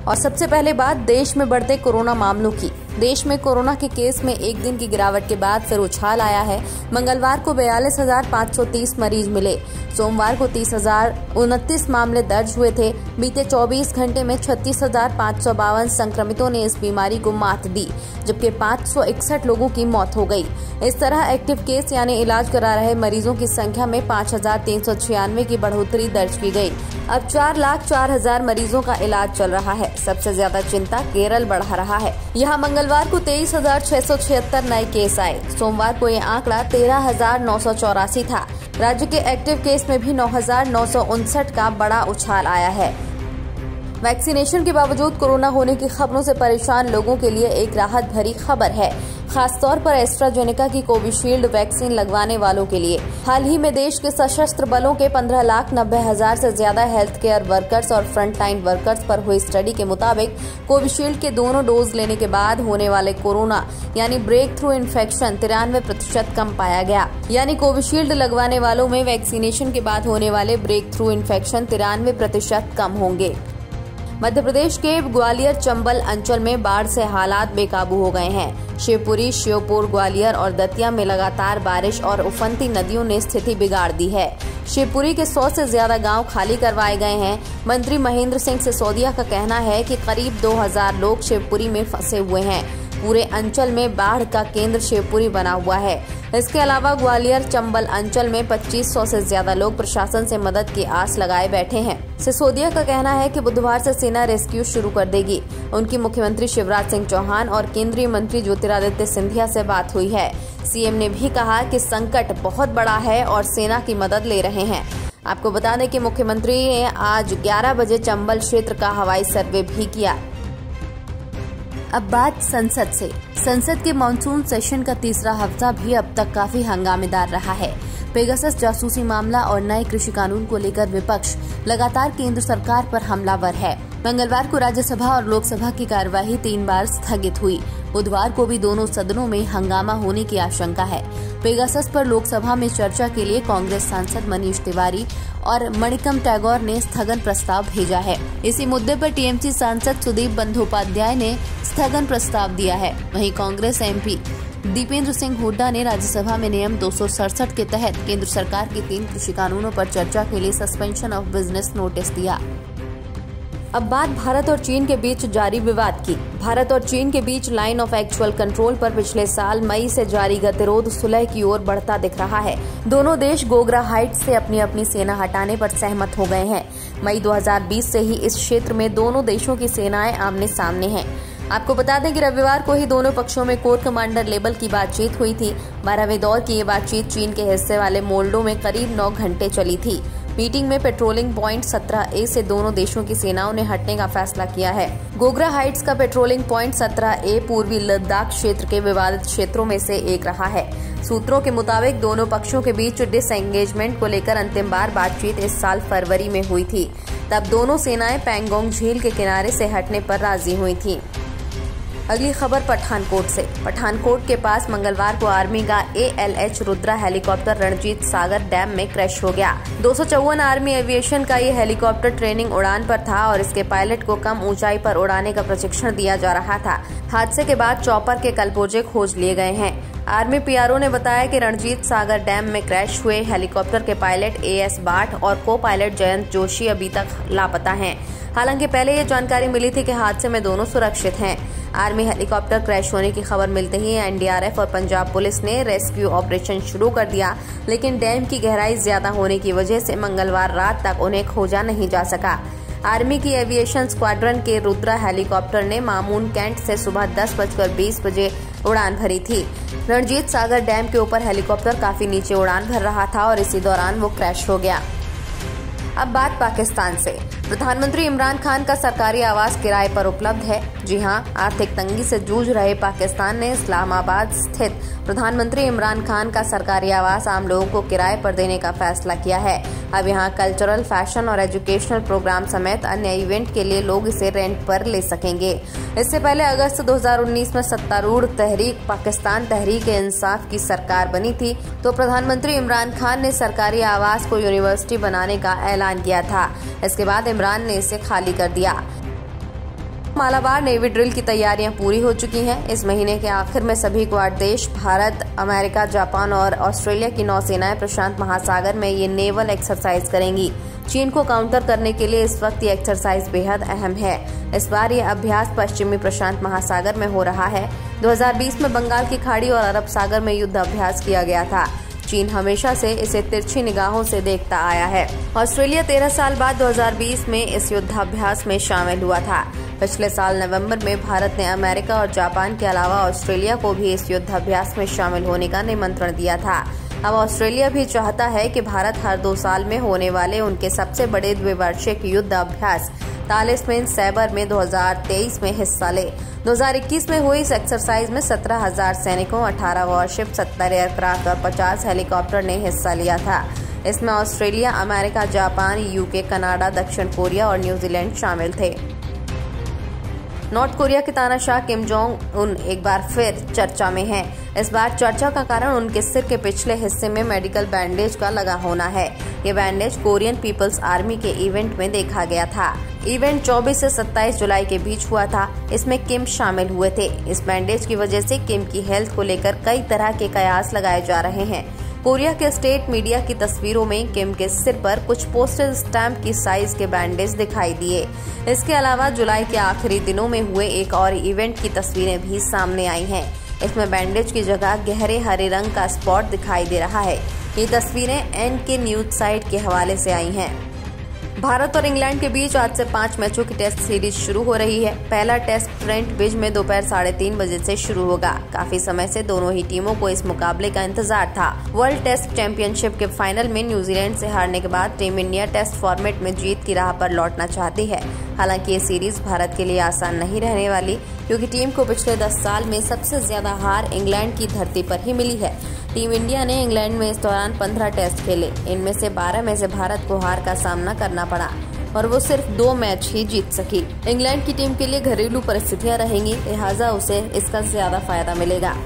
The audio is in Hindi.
और सबसे पहले बात देश में बढ़ते कोरोना मामलों की। देश में कोरोना के केस में एक दिन की गिरावट के बाद फिर उछाल आया है। मंगलवार को 42,530 मरीज मिले। सोमवार को 30,029 मामले दर्ज हुए थे। बीते 24 घंटे में 36,552 संक्रमितों ने इस बीमारी को मात दी, जबकि 561 लोगों की मौत हो गई। इस तरह एक्टिव केस यानी इलाज करा रहे मरीजों की संख्या में 5,396 की बढ़ोतरी दर्ज की गई। अब 4,04,000 मरीजों का इलाज चल रहा है। सबसे ज्यादा चिंता केरल बढ़ा रहा है। यहाँ मंगलवार को 23,676 नए केस आए। सोमवार को ये आंकड़ा 13,984 था। राज्य के एक्टिव केस में भी 9,959 का बड़ा उछाल आया है। वैक्सीनेशन के बावजूद कोरोना होने की खबरों से परेशान लोगों के लिए एक राहत भरी खबर है, खासतौर पर एस्ट्राजेनेका की कोविशील्ड वैक्सीन लगवाने वालों के लिए। हाल ही में देश के सशस्त्र बलों के 15,90,000 से ज्यादा हेल्थ केयर वर्कर्स और फ्रंटलाइन वर्कर्स पर हुई स्टडी के मुताबिक कोविशील्ड के दोनों डोज लेने के बाद होने वाले कोरोना यानी ब्रेक थ्रू इन्फेक्शन 93% कम पाया गया। यानी कोविशील्ड लगवाने वालों में वैक्सीनेशन के बाद होने वाले ब्रेक थ्रू इन्फेक्शन 93% कम होंगे। मध्य प्रदेश के ग्वालियर चंबल अंचल में बाढ़ से हालात बेकाबू हो गए हैं। शिवपुरी, श्योपुर, ग्वालियर और दतिया में लगातार बारिश और उफनती नदियों ने स्थिति बिगाड़ दी है। शिवपुरी के 100 से ज्यादा गांव खाली करवाए गए हैं। मंत्री महेंद्र सिंह सिसोदिया का कहना है कि करीब 2,000 लोग शिवपुरी में फंसे हुए हैं। पूरे अंचल में बाढ़ का केंद्र शिवपुरी बना हुआ है। इसके अलावा ग्वालियर चंबल अंचल में 2500 से ज्यादा लोग प्रशासन से मदद की आस लगाए बैठे हैं। सिसोदिया का कहना है कि बुधवार से सेना रेस्क्यू शुरू कर देगी। उनकी मुख्यमंत्री शिवराज सिंह चौहान और केंद्रीय मंत्री ज्योतिरादित्य सिंधिया से बात हुई है। सीएम ने भी कहा कि संकट बहुत बड़ा है और सेना की मदद ले रहे हैं। आपको बता दें कि मुख्यमंत्री ने आज 11 बजे चंबल क्षेत्र का हवाई सर्वे भी किया। अब बात संसद से। संसद के मॉनसून सेशन का तीसरा हफ्ता भी अब तक काफी हंगामेदार रहा है। पेगासस जासूसी मामला और नए कृषि कानून को लेकर विपक्ष लगातार केंद्र सरकार पर हमलावर है। मंगलवार को राज्यसभा और लोकसभा की कार्यवाही 3 बार स्थगित हुई। बुधवार को भी दोनों सदनों में हंगामा होने की आशंका है। पेगासस पर लोकसभा में चर्चा के लिए कांग्रेस सांसद मनीष तिवारी और मणिकम टैगोर ने स्थगन प्रस्ताव भेजा है। इसी मुद्दे पर टीएमसी सांसद सुदीप बंदोपाध्याय ने स्थगन प्रस्ताव दिया है। वहीं कांग्रेस एमपी दीपेंद्र सिंह हुड्डा ने राज्यसभा में नियम 267 के तहत केंद्र सरकार के 3 कृषि कानूनों पर चर्चा के लिए सस्पेंशन ऑफ बिजनेस नोटिस दिया। अब बात भारत और चीन के बीच जारी विवाद की। भारत और चीन के बीच लाइन ऑफ एक्चुअल कंट्रोल पर पिछले साल मई से जारी गतिरोध सुलह की ओर बढ़ता दिख रहा है। दोनों देश गोगरा हाइट्स से अपनी अपनी सेना हटाने पर सहमत हो गए हैं। मई 2020 से ही इस क्षेत्र में दोनों देशों की सेनाएं आमने सामने हैं। आपको बता दें कि रविवार को ही दोनों पक्षों में कोर कमांडर लेवल की बातचीत हुई थी। 12वें दौर की ये बातचीत चीन के हिस्से वाले मोल्डो में करीब 9 घंटे चली थी। मीटिंग में पेट्रोलिंग पॉइंट 17A से दोनों देशों की सेनाओं ने हटने का फैसला किया है। गोगरा हाइट्स का पेट्रोलिंग पॉइंट 17A पूर्वी लद्दाख क्षेत्र के विवादित क्षेत्रों में से एक रहा है। सूत्रों के मुताबिक दोनों पक्षों के बीच डिसएंगेजमेंट को लेकर अंतिम बार बातचीत इस साल फरवरी में हुई थी। तब दोनों सेनाएं पैंगोंग झील के किनारे से हटने पर राजी हुई थी। अगली खबर पठानकोट से। पठानकोट के पास मंगलवार को आर्मी का ALH रुद्रा हेलीकॉप्टर रणजीत सागर डैम में क्रैश हो गया। 254 आर्मी एविएशन का ये हेलीकॉप्टर ट्रेनिंग उड़ान पर था और इसके पायलट को कम ऊंचाई पर उड़ाने का प्रशिक्षण दिया जा रहा था। हादसे के बाद चॉपर के कलपुर्जे खोज लिए गए हैं। आर्मी PRO ने बताया कि रणजीत सागर डैम में क्रैश हुए हेलीकॉप्टर के पायलट AS बाठ और को पायलट जयंत जोशी अभी तक लापता हैं। हालांकि पहले ये जानकारी मिली थी कि हादसे में दोनों सुरक्षित हैं। आर्मी हेलीकॉप्टर क्रैश होने की खबर मिलते ही NDRF और पंजाब पुलिस ने रेस्क्यू ऑपरेशन शुरू कर दिया, लेकिन डैम की गहराई ज्यादा होने की वजह से मंगलवार रात तक उन्हें खोजा नहीं जा सका। आर्मी की एविएशन स्क्वाड्रन के रुद्रा हेलीकॉप्टर ने मामून कैंट से सुबह 10:20 बजे उड़ान भरी थी। रणजीत सागर डैम के ऊपर हेलीकॉप्टर काफी नीचे उड़ान भर रहा था और इसी दौरान वो क्रैश हो गया। अब बात पाकिस्तान से। प्रधानमंत्री इमरान खान का सरकारी आवास किराए पर उपलब्ध है। जी हां, आर्थिक तंगी से जूझ रहे पाकिस्तान ने इस्लामाबाद स्थित प्रधानमंत्री इमरान खान का सरकारी आवास आम लोगों को किराए पर देने का फैसला किया है। अब यहां कल्चरल, फैशन और एजुकेशनल प्रोग्राम समेत अन्य इवेंट के लिए लोग इसे रेंट पर ले सकेंगे। इससे पहले अगस्त 2019 में सत्तारूढ़ तहरीक पाकिस्तान तहरीक-ए-इंसाफ की सरकार बनी थी, तो प्रधानमंत्री इमरान खान ने सरकारी आवास को यूनिवर्सिटी बनाने का ऐलान किया था। इसके बाद इमरान ने इसे खाली कर दिया। मालाबार नेवी ड्रिल की तैयारियां पूरी हो चुकी हैं। इस महीने के आखिर में सभी क्वाड देश भारत, अमेरिका, जापान और ऑस्ट्रेलिया की नौसेनाएं प्रशांत महासागर में ये नेवल एक्सरसाइज करेंगी। चीन को काउंटर करने के लिए इस वक्त ये एक्सरसाइज बेहद अहम है। इस बार ये अभ्यास पश्चिमी प्रशांत महासागर में हो रहा है। 2020 में बंगाल की खाड़ी और अरब सागर में युद्ध अभ्यास किया गया था। चीन हमेशा से इसे तिरछी निगाहों से देखता आया है। ऑस्ट्रेलिया 13 साल बाद 2020 में इस युद्धाभ्यास में शामिल हुआ था। पिछले साल नवंबर में भारत ने अमेरिका और जापान के अलावा ऑस्ट्रेलिया को भी इस युद्धाभ्यास में शामिल होने का निमंत्रण दिया था। अब ऑस्ट्रेलिया भी चाहता है कि भारत हर 2 साल में होने वाले उनके सबसे बड़े द्विवार्षिक युद्ध अभ्यास तालिस्मैन सैबर में 2023 में हिस्सा ले। 2021 में हुई इस एक्सरसाइज में 17,000 सैनिकों, 18 वॉरशिप, 70 एयरक्राफ्ट और 50 हेलीकॉप्टर ने हिस्सा लिया था। इसमें Australia, America, Japan, UK, Canada, दक्षिण कोरिया और न्यूजीलैंड शामिल थे। नॉर्थ कोरिया के तानाशाह किम जोंग उन एक बार फिर चर्चा में हैं। इस बार चर्चा का कारण उनके सिर के पिछले हिस्से में मेडिकल बैंडेज का लगा होना है। ये बैंडेज कोरियन पीपल्स आर्मी के इवेंट में देखा गया था। इवेंट 24 से 27 जुलाई के बीच हुआ था। इसमें किम शामिल हुए थे। इस बैंडेज की वजह से किम की हेल्थ को लेकर कई तरह के कयास लगाए जा रहे हैं। कोरिया के स्टेट मीडिया की तस्वीरों में किम के सिर पर कुछ पोस्टल स्टैम्प की साइज के बैंडेज दिखाई दिए। इसके अलावा जुलाई के आखिरी दिनों में हुए एक और इवेंट की तस्वीरें भी सामने आई हैं। इसमें बैंडेज की जगह गहरे हरे रंग का स्पॉट दिखाई दे रहा है। ये तस्वीरें NK न्यूज साइट के हवाले से आई हैं। भारत और इंग्लैंड के बीच आज से 5 मैचों की टेस्ट सीरीज शुरू हो रही है। पहला टेस्ट ट्रेंट ब्रिज में दोपहर 3:30 बजे से शुरू होगा। काफी समय से दोनों ही टीमों को इस मुकाबले का इंतजार था। वर्ल्ड टेस्ट चैंपियनशिप के फाइनल में न्यूजीलैंड से हारने के बाद टीम इंडिया टेस्ट फॉर्मेट में जीत की राह पर लौटना चाहती है। हालांकि ये सीरीज भारत के लिए आसान नहीं रहने वाली, क्योंकि टीम को पिछले 10 साल में सबसे ज्यादा हार इंग्लैंड की धरती पर ही मिली है। टीम इंडिया ने इंग्लैंड में इस दौरान 15 टेस्ट खेले। इनमें से 12 में से भारत को हार का सामना करना पड़ा और वो सिर्फ 2 मैच ही जीत सकी। इंग्लैंड की टीम के लिए घरेलू परिस्थितियां रहेंगी, लिहाजा उसे इसका ज्यादा फायदा मिलेगा।